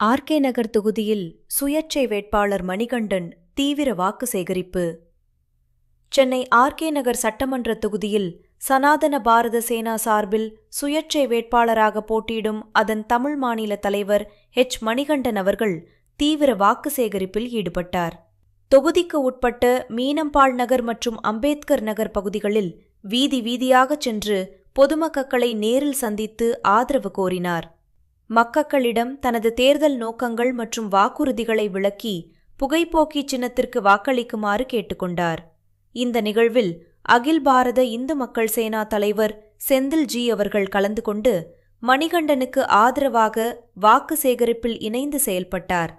RK நகர் தொகுதியில் சுயேட்சை வேட்பாளர் மணிகண்டன் தீவிர வாக்கு சேகரிப்பு. சென்னை ஆர்கே நகர் சட்டமன்ற தொகுதியில் சனாதன பாரத சேனா சார்பில் சுயேட்சை வேட்பாளராக போட்டியிடும் அதன் தமிழ் மாநில தலைவர் மணிகண்டன் அவர்கள் தீவிர வாக்கு சேகரிப்பில் ஈடுபட்டார். தொகுதிக்கு உட்பட்ட மீனம்பாள் நகர் மற்றும் அம்பேத்கர் நகர் பகுதிகளில் வீதி வீதியாகச் சென்று பொதுமக்களை நேரில் சந்தித்து ஆதரவு கோரினார். மக்களிடம் தனது தேர்தல் நோக்கங்கள் மற்றும் வாக்குறுதிகளை விளக்கி புகைப்போக்கி சின்னத்திற்கு வாக்களிக்குமாறு கேட்டுக்கொண்டார். இந்த நிகழ்வில் அகில் பாரத இந்து மக்கள் சேனா தலைவர் செந்தில் ஜி அவர்கள் கலந்து கொண்டு மணிகண்டனுக்கு ஆதரவாக வாக்கு சேகரிப்பில் இணைந்து செயல்பட்டார்.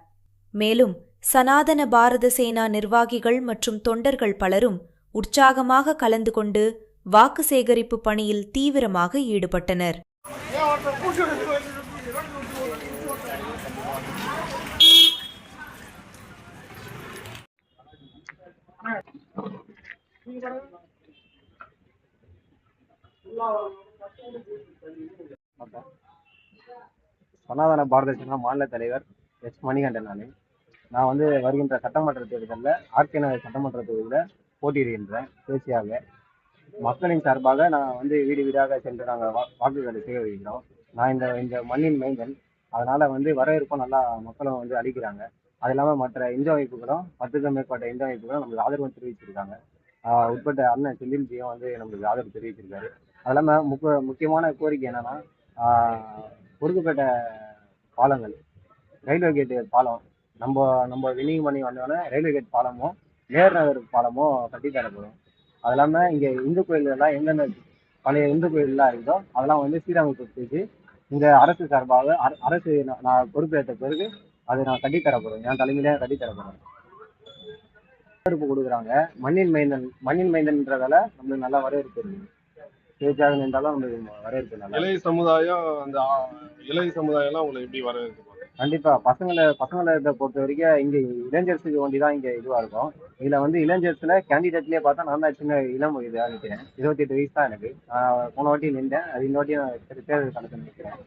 மேலும் சனாதன பாரத சேனா நிர்வாகிகள் மற்றும் தொண்டர்கள் பலரும் உற்சாகமாக கலந்து கொண்டு வாக்கு சேகரிப்பு பணியில் தீவிரமாக ஈடுபட்டனர். சனாதன பாரத சேனா மாநில தலைவர் மணிகண்டன். நான் வருகின்ற சட்டமன்ற தேர்தலில் ஆர்கே நகர் சட்டமன்ற தொகுதியில் போட்டியிடுகின்றேன். சுயேட்சையாக மக்களின் சார்பாக நான் வீடு வீடாக சென்று நாங்கள் வாக்குகளை சேகரிக்கிறோம். நான் இந்த மண்ணின் மைந்தன், அதனால வரவேற்பும் நல்லா மக்களும் அளிக்கிறாங்க. அது இல்லாமல் மற்ற இந்து அமைப்புகளும் 10க்கும் மேற்பட்ட இந்து அமைப்புகளும் நம்மளுக்கு ஆதரவு தெரிவிச்சிருக்காங்க. உட்பட்ட அண்ணன் செந்தில்ஜியும் நம்மளுக்கு ஆதரவு தெரிவிச்சிருக்காரு. அது இல்லாமல் முக்கியமான கோரிக்கை என்னன்னா, கொடுக்கப்பட்ட பாலங்கள், ரயில்வே கேட்டு பாலம் நம்ம வினியோகம் பண்ணி வந்தோடனே ரயில்வே கேட் பாலமும் நேர் நகர் பாலமும் கட்டித்தரப்படும். அது இல்லாமல் இங்கே இந்து கோயில்கள்லாம் எந்தெந்த பழைய இந்து கோயிலெலாம் இருக்குதோ அதெல்லாம் சீரமைப்பு செஞ்சு இந்த அரசு சார்பாக அரசு நான் பொறுப்பேற்ற பிறகு அது நான் கட்டித்தரப்படும், என் தலைமையிலே கட்டித்தரப்படும். வரவேற்பு கொடுக்குறாங்க. மண்ணின் மைந்தன்றதால நம்மளுக்கு நல்லா வரவேற்பு இருக்கு. சுயேட்சையாக நின்றாலும் நம்மளுக்கு வரவேற்பு நல்லா. இளைய சமுதாயம் எல்லாம் உங்களை எப்படி வரவேற்பு? கண்டிப்பா பசங்களை பொறுத்த வரைக்கும் இங்க இளைஞர்ஸுக்கு வேண்டிதான் இங்க இதுவா இருக்கும். இதுல இளைஞர்ஸ்ல கேண்டிடேட்லயே பார்த்தா நான் தான் சின்ன இளம் இதா நிற்கிறேன். 28 வயசு தான் எனக்கு. போன வாட்டி நின்றேன், அது இந்த வாட்டி தேர்தல் கணக்கு நிற்கிறேன்.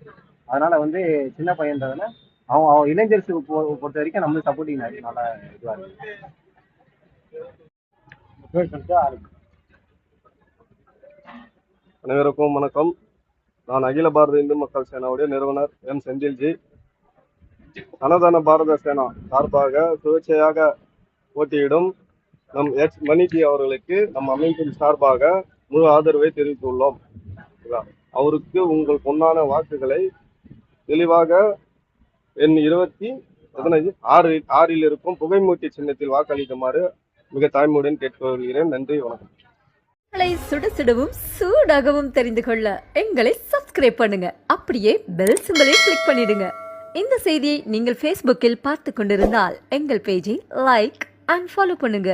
அதனால சின்ன பையன்றதுல அவங்க இளைஞர்ஸுக்கு பொறுத்த வரைக்கும் நம்மளுக்கு சப்போர்ட்டிங் நல்லா இதுவா இருக்கு. அனைவருக்கும் வணக்கம். நான் அகில பாரத இந்து மக்கள் சேனாவுடைய நிறுவனர் செந்தில்ஜி. சனாதன பாரத சேனா சார்பாக சுயேட்சையாக போட்டியிடும் நம் மணிஜி அவர்களுக்கு நம் அமைப்பின் சார்பாக முழு ஆதரவை தெரிவித்துள்ளோம். அவருக்கு உங்கள் பொன்னான வாக்குகளை தெளிவாக எண் 26 இருக்கும் புகைமூட்டி சின்னத்தில் வாக்களிக்குமாறு மிக தாய்மையுடன் கேட்டுக்கொள்கிறேன். நன்றி, வணக்கம். சுட சுடவும் சூடாகவும் தெரிந்து கொள்ள எங்களை சப்ஸ்கிரைப் பண்ணுங்க. அப்படியே பெல் சிம்பலை கிளிக் பண்ணிடுங்க. இந்த செய்தியை நீங்கள் Facebookல் பார்த்து கொண்டிருந்தால் எங்கள் பேஜை லைக் அண்ட் ஃபாலோ பண்ணுங்க.